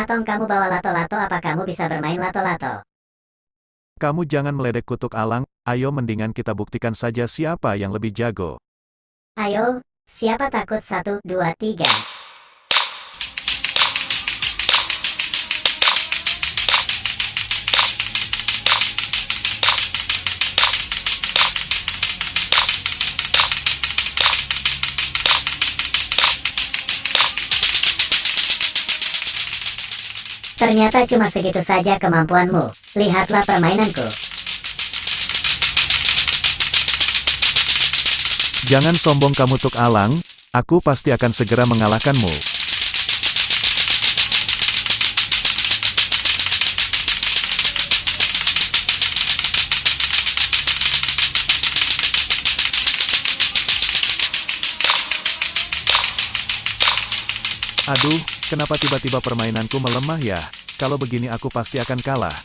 Patong, kamu bawa lato-lato, apa kamu bisa bermain lato-lato? Kamu jangan meledek kutuk alang, ayo mendingan kita buktikan saja siapa yang lebih jago. Ayo, siapa takut? 1, 2, 3. Ternyata cuma segitu saja kemampuanmu. Lihatlah permainanku. Jangan sombong kamu Tuk Alang, aku pasti akan segera mengalahkanmu. Aduh, kenapa tiba-tiba permainanku melemah ya? Kalau begini aku pasti akan kalah.